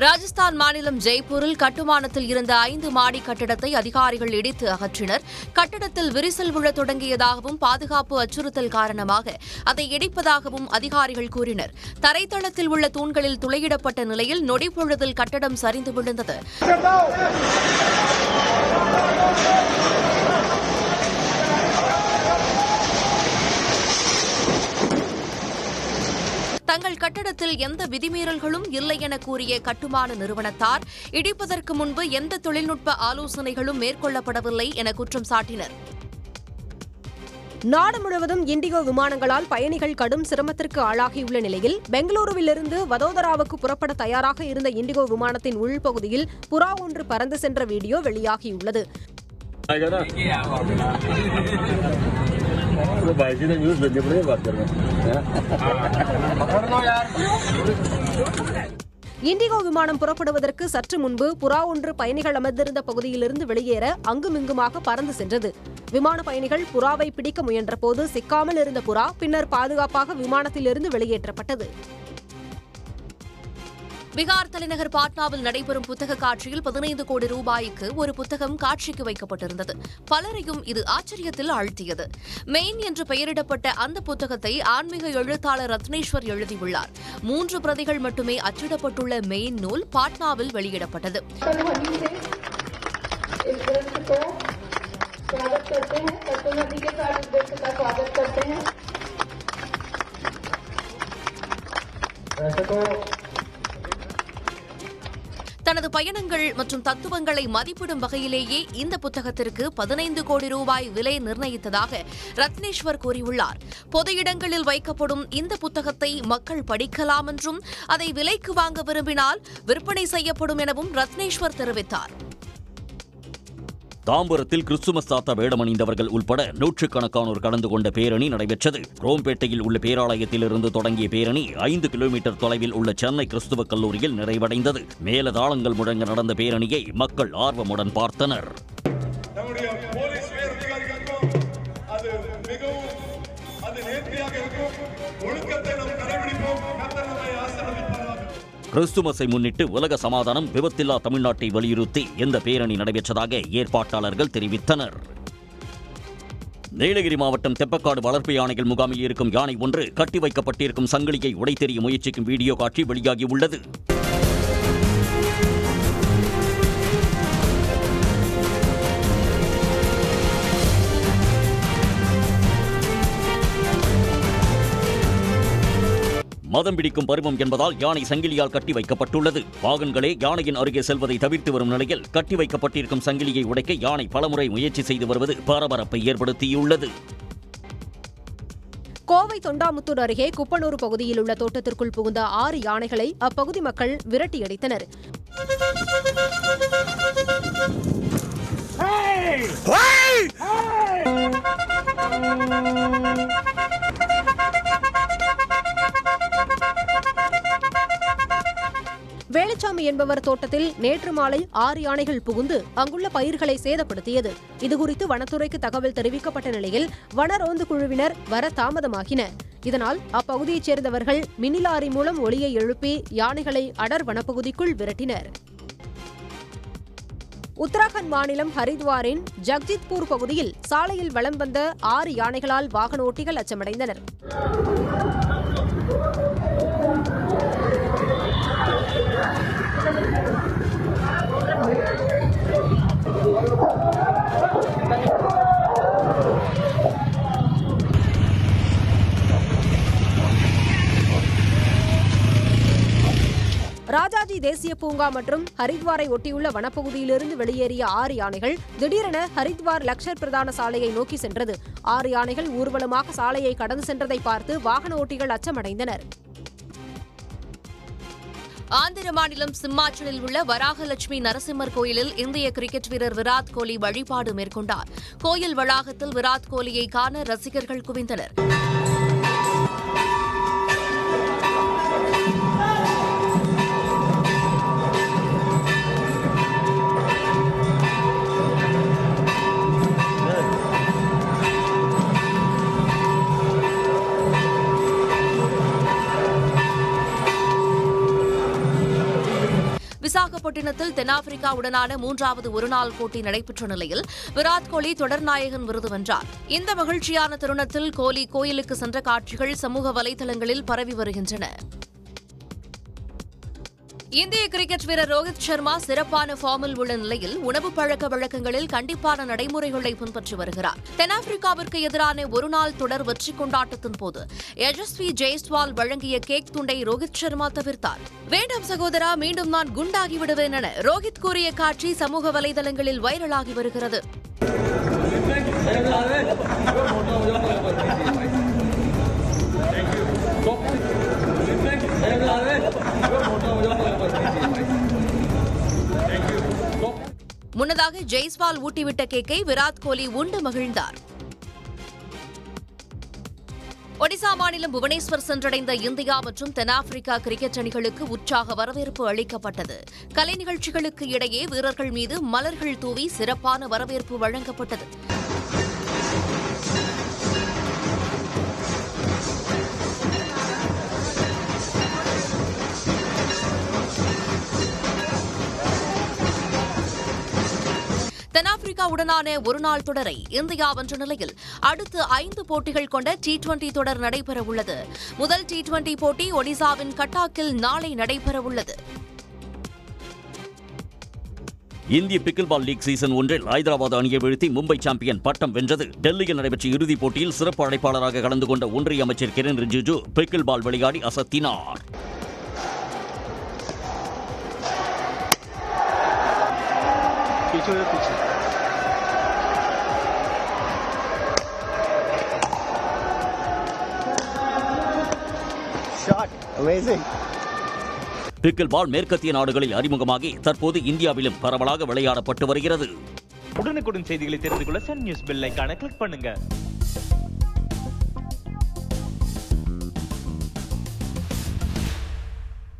ராஜஸ்தான் மாநிலம் ஜெய்ப்பூரில் கட்டுமானத்தில் இருந்த 5 மாடி கட்டடத்தை அதிகாரிகள் இடித்து அகற்றினர். கட்டடத்தில் விரிசல் விழத் தொடங்கியதாகவும் பாதுகாப்பு அச்சுறுத்தல் காரணமாக அதை இடிப்பதாகவும் அதிகாரிகள் கூறினர். தரைத்தளத்தில் உள்ள தூண்களில் துளையிடப்பட்ட நிலையில் நொடிப்பொழுதில் கட்டடம் சரிந்து விழுந்தது. தங்கள் கட்டடத்தில் எந்த விதிமீறல்களும் இல்லை என கூறிய கட்டுமான நிறுவனத்தார் இடிப்பதற்கு முன்பு எந்த தொழில்நுட்ப ஆலோசனைகளும் மேற்கொள்ளப்படவில்லை என குற்றம் சாட்டினர். நாடு முழுவதும் இண்டிகோ விமானங்களால் பயணிகள் கடும் சிரமத்திற்கு ஆளாகியுள்ள நிலையில் பெங்களூருவிலிருந்து வதோதராவுக்கு புறப்பட தயாராக இருந்த இண்டிகோ விமானத்தின் உள்பகுதியில் புறா ஒன்று பறந்து சென்ற வீடியோ வெளியாகியுள்ளது. இண்டிகோ விமானம் புறப்படுவதற்கு சற்று முன்பு புறா ஒன்று பயணிகள் அமர்ந்திருந்த பகுதியிலிருந்து வெளியேற அங்குமிங்குமாக பறந்து சென்றது. விமான பயணிகள் புறாவை பிடிக்க முயன்றபோது சிக்காமல் இருந்த புறா பின்னர் பாதுகாப்பாக விமானத்திலிருந்து வெளியேற்றப்பட்டது. பீகார் தலைநகர் பாட்னாவில் நடைபெறும் புத்தக காட்சியில் 15 கோடி ரூபாய்க்கு ஒரு புத்தகம் காட்சிக்கு வைக்கப்பட்டிருந்தது. பலரையும் இது ஆச்சரியத்தில் ஆழ்த்தியது. மெயின் என்று பெயரிடப்பட்ட அந்த புத்தகத்தை ஆன்மீக எழுத்தாளர் ரத்னேஸ்வர் எழுதியுள்ளார். 3 பிரதிகள் மட்டுமே அச்சிடப்பட்டுள்ள மெயின் நூல் பாட்னாவில் வெளியிடப்பட்டது. தனது பயணங்கள் மற்றும் தத்துவங்களை மதிப்பிடும் வகையிலேயே இந்த புத்தகத்திற்கு 15 கோடி ரூபாய் விலை நிர்ணயித்ததாக ரத்னேஸ்வர் கூறியுள்ளார். பொது இடங்களில் வைக்கப்படும் இந்த புத்தகத்தை மக்கள் படிக்கலாம் என்றும் அதை விலைக்கு வாங்க விரும்பினால் விற்பனை செய்யப்படும் எனவும் ரத்னேஸ்வர் தெரிவித்தார். தாம்பரத்தில் கிறிஸ்துமஸ் தாத்தா வேடமணிந்தவர்கள் உள்பட நூற்றுக்கணக்கானோர் கலந்து கொண்ட பேரணி நடைபெற்றது. குரோம்பேட்டையில் உள்ள பேராலயத்திலிருந்து தொடங்கிய பேரணி 5 கிலோமீட்டர் தொலைவில் உள்ள சென்னை கிறிஸ்துவ கல்லூரியில் நிறைவடைந்தது. மேலதாளங்கள் முழங்க நடந்த பேரணியை மக்கள் ஆர்வமுடன் பார்த்தனர். கிறிஸ்துமஸை முன்னிட்டு உலக சமாதானம் விபத்தில்லா தமிழ்நாட்டை வலியுறுத்தி இந்த பேரணி நடைபெற்றதாக ஏற்பாட்டாளர்கள் தெரிவித்தனர். நீலகிரி மாவட்டம் தெப்பக்காடு வளர்ப்பு யானைகள் முகாமில் இருக்கும் யானை ஒன்று கட்டி வைக்கப்பட்டிருக்கும் சங்கிலியை உடைத்தெறிய முயற்சிக்கும் வீடியோ காட்சி வெளியாகியுள்ளது. மதம் பிடிக்கும் பருவம் என்பதால் யானை சங்கிலியால் கட்டி வைக்கப்பட்டுள்ளது. வாகனங்களே யானையின் அருகே செல்வதை தவிர்த்து வரும் நிலையில் கட்டி வைக்கப்பட்டிருக்கும் சங்கிலியை உடைக்க யானை பலமுறை முயற்சி செய்து வருவது பரபரப்பை ஏற்படுத்தியுள்ளது. கோவை தொண்டாமுத்தூர் அருகே குப்பனூர் பகுதியில் உள்ள தோட்டத்திற்குள் புகுந்த 6 யானைகளை அப்பகுதி மக்கள் விரட்டியடித்தனர். வேலுச்சாமி என்பவர் தோட்டத்தில் நேற்று மாலை 6 யானைகள் புகுந்து அங்குள்ள பயிர்களை சேதப்படுத்தியது. இதுகுறித்து வனத்துறைக்கு தகவல் தெரிவிக்கப்பட்ட நிலையில் வனரோந்து குழுவினர் வர தாமதமாகினர். இதனால் அப்பகுதியைச் சேர்ந்தவர்கள் மினிலாரி மூலம் ஒலியை எழுப்பி யானைகளை அடர் வனப்பகுதிக்குள் விரட்டினர். உத்தராகண்ட் மாநிலம் ஹரித்வாரின் ஜக்ஜித்பூர் பகுதியில் சாலையில் வலம் வந்த 6 யானைகளால் வாகன ஓட்டிகள் அச்சமடைந்தனர். ராஜாஜி தேசிய பூங்கா மற்றும் ஹரித்வாரை ஒட்டியுள்ள வனப்பகுதியிலிருந்து வெளியேறிய 6 யானைகள் திடீரென ஹரித்வார் லக்ஷர் பிரதான சாலையை நோக்கி சென்றது. 6 யானைகள் ஊர்வலமாக சாலையை கடந்து சென்றதை பார்த்து வாகன ஓட்டிகள் அச்சமடைந்தனர். ஆந்திர மாநிலம் சிம்மாச்சலில் உள்ள வராகலட்சுமி நரசிம்மர் கோயிலில் இந்திய கிரிக்கெட் வீரர் விராட் கோலி வழிபாடு மேற்கொண்டார். கோயில் வளாகத்தில் விராட் கோலியை காண ரசிகர்கள் குவிந்தனர். விசாகப்பட்டினத்தில் தென்னாப்பிரிக்காவுடனான 3வது ஒருநாள் போட்டி நடைபெற்ற நிலையில் விராட் கோலி தொடர் நாயகன் விருது வென்றார். இந்த மகிழ்ச்சியான தருணத்தில் கோலி கோயிலுக்கு சென்ற காட்சிகள் சமூக வலைதளங்களில் பரவி வருகின்றன. இந்திய கிரிக்கெட் வீரர் ரோஹித் சர்மா சிறப்பான ஃபார்மில் உள்ள நிலையில் உணவு பழக்க வழக்கங்களில் கண்டிப்பான நடைமுறைகளை பின்பற்றி வருகிறார். தென்னாப்பிரிக்காவிற்கு எதிரான ஒருநாள் தொடர் வெற்றி கொண்டாட்டத்தின் போது யசஸ்வி ஜெய்ஸ்வால் வழங்கிய கேக் துண்டை ரோஹித் சர்மா தவிர்த்தார். வேண்டாம் சகோதரா, மீண்டும் நான் குண்டாகி விடுவேன் என ரோஹித் கூறிய காட்சி சமூக வலைதளங்களில் வைரலாகி வருகிறது. முன்னதாக ஜெய்ஸ்வால் ஊட்டிவிட்ட கேக்கை விராட் கோலி உண்டு மகிழ்ந்தார். ஒடிசா மாநிலம் புவனேஸ்வர் சென்றடைந்த இந்தியா மற்றும் தென்னாப்பிரிக்கா கிரிக்கெட் அணிகளுக்கு உற்சாக வரவேற்பு அளிக்கப்பட்டது. கலை நிகழ்ச்சிகளுக்கு இடையே வீரர்கள் மீது மலர்கள் தூவி சிறப்பான வரவேற்பு வழங்கப்பட்டது. தென்னாப்பிரிக்காவுடனான ஒருநாள் தொடரை இந்தியா வென்ற நிலையில் அடுத்து 5 போட்டிகள் கொண்ட T20 தொடர் நடைபெறவுள்ளது. முதல் T20 போட்டி ஒடிசாவின் கட்டாக்கில் நாளை நடைபெறவுள்ளது. இந்திய பிக்கில் பால் லீக் சீசன் 1 ஹைதராபாத் அணியை வீழ்த்தி மும்பை சாம்பியன் பட்டம் வென்றது. டெல்லியில் நடைபெற்ற இறுதிப் போட்டியில் சிறப்பு அழைப்பாளராக கலந்து கொண்ட ஒன்றிய அமைச்சர் கிரண் ரிஜிஜு பிக்கில் பால் விளையாடி அசத்தினார். பிக்கில் பால் மேற்கத்திய நாடுகளில் அறிமுகமாகி தற்போது இந்தியாவிலும் பரவலாக விளையாடப்பட்டு வருகிறது. உடனுக்குடன் செய்திகளை தெரிந்து கொள்ள சன் நியூஸ் பெல் ஐகானை கிளிக் பண்ணுங்க.